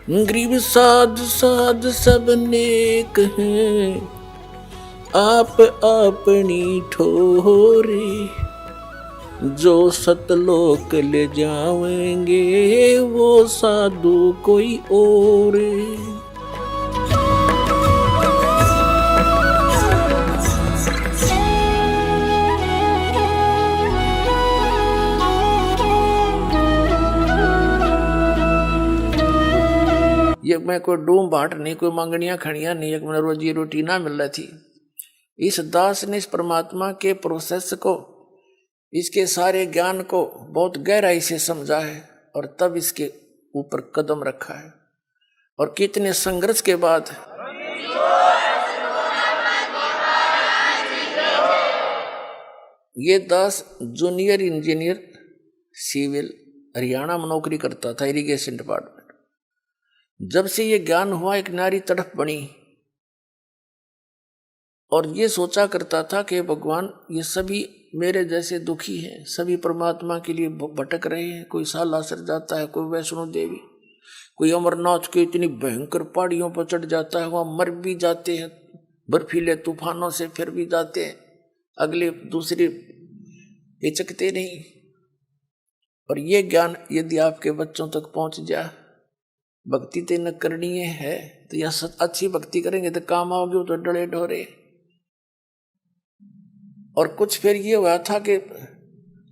गरीब साध साध सब नेक हैं, आप अपनी ठोरे, जो सतलोक ले जाएंगे वो साधु कोई और। ये मैं कोई डूम बाट नहीं, कोई मंगनियां खड़ियां नहीं, एक मैंने रोजी रोटी ना मिल रही थी। इस दास ने इस परमात्मा के प्रोसेस को, इसके सारे ज्ञान को बहुत गहराई से समझा है और तब इसके ऊपर कदम रखा है। और कितने संघर्ष के बाद ये दास जूनियर इंजीनियर सिविल हरियाणा में नौकरी करता था, इरिगेशन डिपार्टमेंट। जब से ये ज्ञान हुआ, एक नारी तड़प बनी और ये सोचा करता था कि भगवान ये सभी मेरे जैसे दुखी हैं, सभी परमात्मा के लिए भटक रहे हैं। कोई सालासर जाता है, कोई वैष्णो देवी, कोई अमरनाथ के इतनी भयंकर पहाड़ियों पर चढ़ जाता है, वहां मर भी जाते हैं, बर्फीले तूफानों से फिर भी जाते हैं, अगले दूसरे हिचकते नहीं। और ये ज्ञान यदि आपके बच्चों तक पहुंच जाए, भक्ति तेन करनी है तो यह अच्छी भक्ति करेंगे तो काम आओगे, तो डरे ढोरे। और कुछ फिर ये हुआ था कि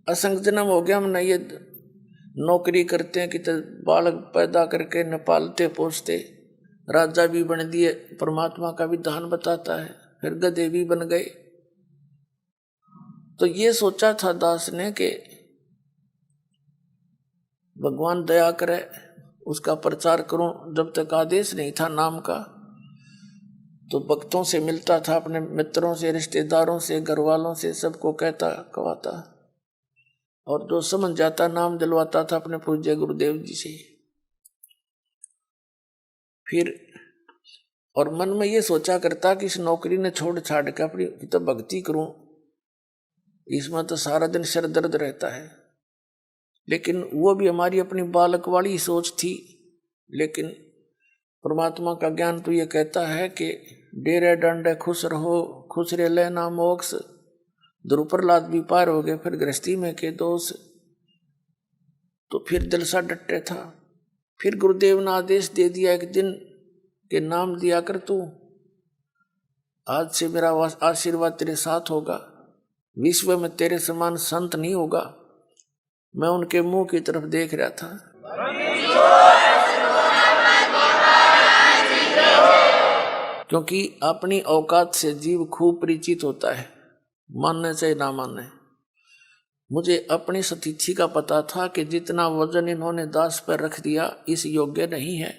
असंग जन्म हो गया, हमने ये नौकरी करते हैं कि तो बालक पैदा करके न पालते पोसते, राजा भी बन दिए, परमात्मा का विधान बताता है, फिर गधे भी बन गए। तो ये सोचा था दास ने कि भगवान दया करे, उसका प्रचार करूं। जब तक आदेश नहीं था नाम का, तो भक्तों से मिलता था, अपने मित्रों से, रिश्तेदारों से, घर वालों से, सबको कहता कहवाता, और जो समझ जाता नाम दिलवाता था अपने पूज्य गुरुदेव जी से। फिर और मन में ये सोचा करता कि इस नौकरी ने छोड़ छाड़ के अपनी तो भक्ति करूं, इसमें तो सारा दिन सिर दर्द रहता है। लेकिन वो भी हमारी अपनी बालक वाली सोच थी। लेकिन परमात्मा का ज्ञान तो ये कहता है कि डेरे डंडे खुश रहो, खुश रे लेना मोक्ष, ध्रुव प्रहलाद भी पार हो गए, फिर गृहस्थी में के दोष। तो फिर दिल सा डटे था। फिर गुरुदेव ने आदेश दे दिया एक दिन के नाम दिया कर तू, आज से मेरा आशीर्वाद तेरे साथ होगा, विश्व में तेरे समान संत नहीं होगा। मैं उनके मुंह की तरफ देख रहा था। क्योंकि अपनी औकात से जीव खूब परिचित होता है, मानने चाहे ना मानने। मुझे अपनी स्थिति का पता था कि जितना वजन इन्होंने दास पर रख दिया इस योग्य नहीं है।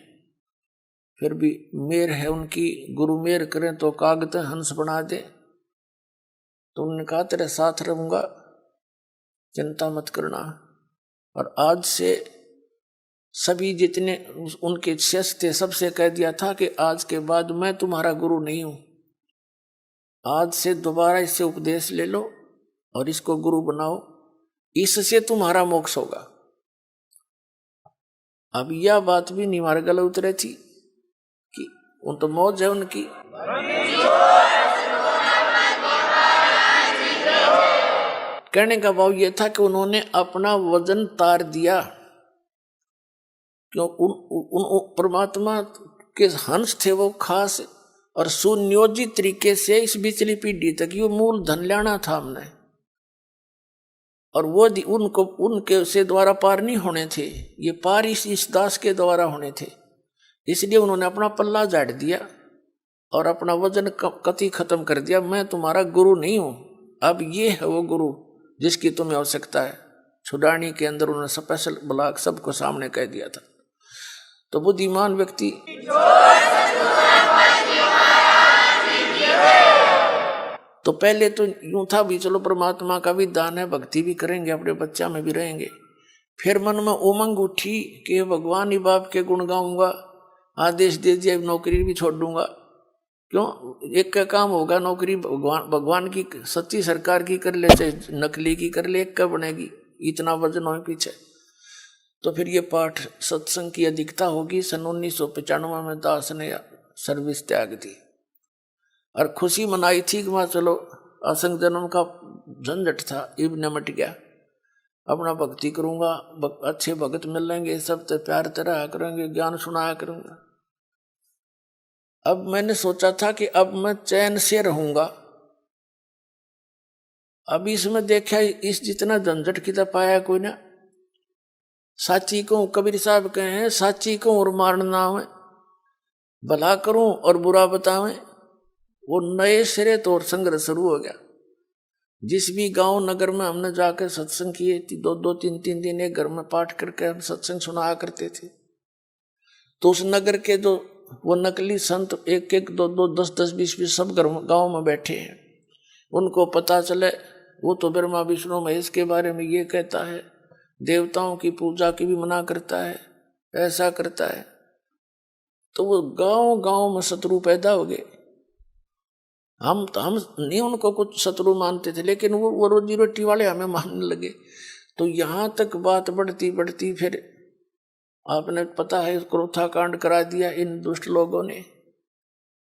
फिर भी मेर है उनकी, गुरु मेर करें तो कागज हंस बना दे। तो उन्होंने कहा तेरे साथ रहूंगा, चिंता मत करना। और आज से सभी जितने उनके शिष्य थे सबसे कह दिया था कि आज के बाद मैं तुम्हारा गुरु नहीं हूं, आज से दोबारा इससे उपदेश ले लो और इसको गुरु बनाओ, इससे तुम्हारा मोक्ष होगा। अब यह बात भी नहीं हमारे गले उतरे थी कि उन तो मौज है उनकी। कहने का भाव यह था कि उन्होंने अपना वजन तार दिया। क्यों? उन परमात्मा के हंस थे वो खास, और सुनियोजित तरीके से इस बिचली पीढ़ी तक ये मूल धन लेना था हमने, और वो उनको उनके से द्वारा पार नहीं होने थे, ये पार इस दास के द्वारा होने थे। इसलिए उन्होंने अपना पल्ला झाड़ दिया और अपना वजन कति खत्म कर दिया। मैं तुम्हारा गुरु नहीं हूं, अब ये है वो गुरु जिसकी तुम्हें आवश्यकता है। छुड़ानी के अंदर उन्होंने स्पेशल ब्लॉक सबको सामने कह दिया था। तो बुद्धिमान व्यक्ति तो पहले तो यूं था भी चलो परमात्मा का भी दान है, भक्ति भी करेंगे, अपने बच्चा में भी रहेंगे। फिर मन में उमंग उठी कि भगवान ही बाप के गुण गाऊंगा, आदेश दे दिया नौकरी भी छोड़ दूंगा। क्यों? एक का काम होगा, नौकरी भगवान की सच्ची सरकार की कर ले चाहे नकली की कर ले, एक का बनेगी, इतना वजन हो पीछे। तो फिर ये पाठ सत्संग की अधिकता होगी। सन 1995 में दास ने सर्विस त्याग दी और खुशी मनाई थी कि वहाँ चलो असंग जन्म का झंझट था, इब निमट गया, अपना भक्ति करूंगा, अच्छे भगत मिलेंगे, सबसे प्यार तरह करेंगे, ज्ञान सुनाया करूंगा। अब मैंने सोचा था कि अब मैं चैन से रहूंगा। अब इसमें देखा इस जितना झंझट कितना पाया कोई ना। साची को कबीर साहब कहे हैं, साची को और मारना है, भला करूं और बुरा बतावें। वो नए सिरे तो और संघर्ष शुरू हो गया। जिस भी गांव नगर में हमने जाकर सत्संग किए, 2-3 दिन एक घर में पाठ करके हम सत्संग सुनाया करते थे, तो उस नगर के जो वो नकली संत 1-1, 2-2, 10-10, 20-20 सब गांव में बैठे हैं, उनको पता चले वो तो ब्रह्मा विष्णु महेश के बारे में ये कहता है, देवताओं की पूजा की भी मना करता है, ऐसा करता है, तो वो गांव गांव में शत्रु पैदा हो गए। हम नहीं उनको कुछ शत्रु मानते थे, लेकिन वो रोजी रोटी वाले हमें मानने लगे। तो यहाँ तक बात बढ़ती बढ़ती फिर आपने पता है क्रोथा कांड करा दिया इन दुष्ट लोगों ने।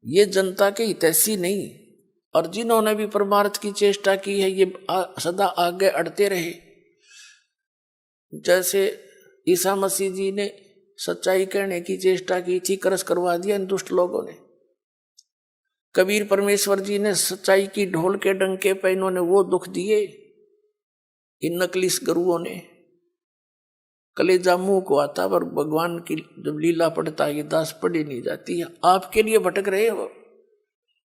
ये जनता के हितैषी नहीं, और जिन्होंने भी परमार्थ की चेष्टा की है ये सदा आगे अड़ते रहे। जैसे ईसा मसीह जी ने सच्चाई कहने की चेष्टा की थी, करस करवा दिया इन दुष्ट लोगों ने। कबीर परमेश्वर जी ने सच्चाई की ढोल के डंके पे इन्होंने वो दुख दिए, इन नकली गुरुओं ने। कलेजा मुंह को आता, पर भगवान की जब लीला पढ़ता है ये दास पढ़ी नहीं जाती है। आपके लिए भटक रहे हो,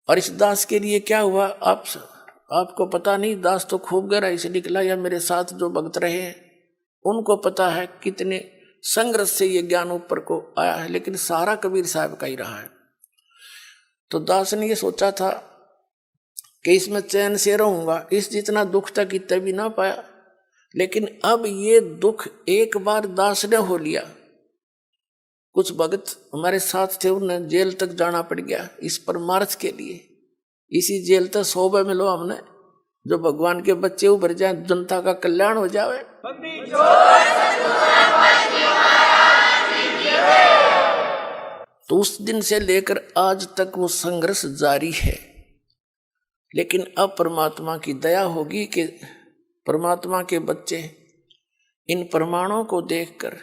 और इस दास के लिए क्या हुआ आपको पता नहीं। दास तो खूब गहराई से निकला, या मेरे साथ जो भक्त रहे हैं उनको पता है कितने संघर्ष से ये ज्ञान ऊपर को आया है, लेकिन सारा कबीर साहब का ही रहा है। तो दास ने ये सोचा था कि इसमें चैन से रहूंगा, इस जितना दुख तक इतना भी ना पाया, लेकिन अब ये दुख एक बार दास ने हो लिया। कुछ भगत हमारे साथ थे, उन्हें जेल तक जाना पड़ गया इस परमार्थ के लिए। इसी जेल तक 100 मिलो हमने, जो भगवान के बच्चे उभर जाए, जनता का कल्याण हो जाए। तो उस दिन से लेकर आज तक वो संघर्ष जारी है। लेकिन अब परमात्मा की दया होगी कि परमात्मा के बच्चे इन प्रमाणों को देखकर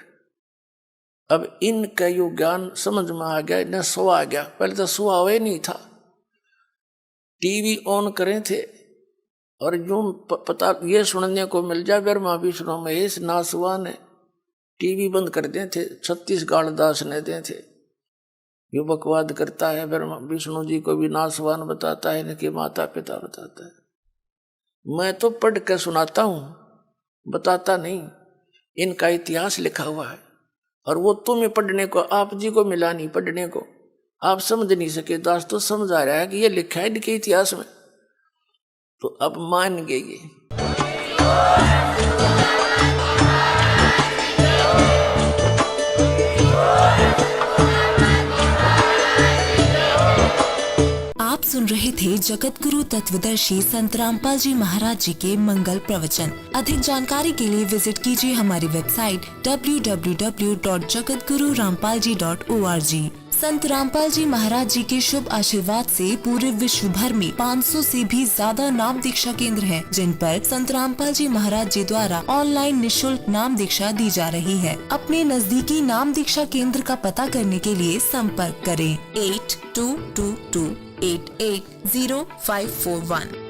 अब इनका यो ज्ञान समझ में आ गया, इन्हें सो आ गया। पहले तो सुहा हुआ नहीं था, टीवी ऑन करें थे और यूं पता ये सुनने को मिल जाए ब्रह्मा विष्णु महेश नासवान है, टीवी बंद कर दे थे। 36 गाल दास ने दे थे। यो बकवाद करता है, ब्रह्मा विष्णु जी को भी नासवान बताता है, इनके माता पिता बताता है। मैं तो पढ़ के सुनाता हूँ, बताता नहीं। इनका इतिहास लिखा हुआ है, और वो तुम्हें पढ़ने को, आप जी को मिला नहीं पढ़ने को, आप समझ नहीं सके। दास तो समझ आ रहा है कि ये लिखा है इनके इतिहास में, तो अब मान गए। आप सुन रहे थे जगत गुरु तत्वदर्शी संत रामपाल जी महाराज जी के मंगल प्रवचन। अधिक जानकारी के लिए विजिट कीजिए हमारी वेबसाइट www.jagatgururampalji.org। संत रामपाल जी महाराज जी के शुभ आशीर्वाद से पूरे विश्व भर में 500 से भी ज्यादा नाम दीक्षा केंद्र हैं, जिन पर संत रामपाल जी महाराज जी द्वारा ऑनलाइन निशुल्क नाम दीक्षा दी जा रही है। अपने नजदीकी नाम दीक्षा केंद्र का पता करने के लिए संपर्क करें 8222880541।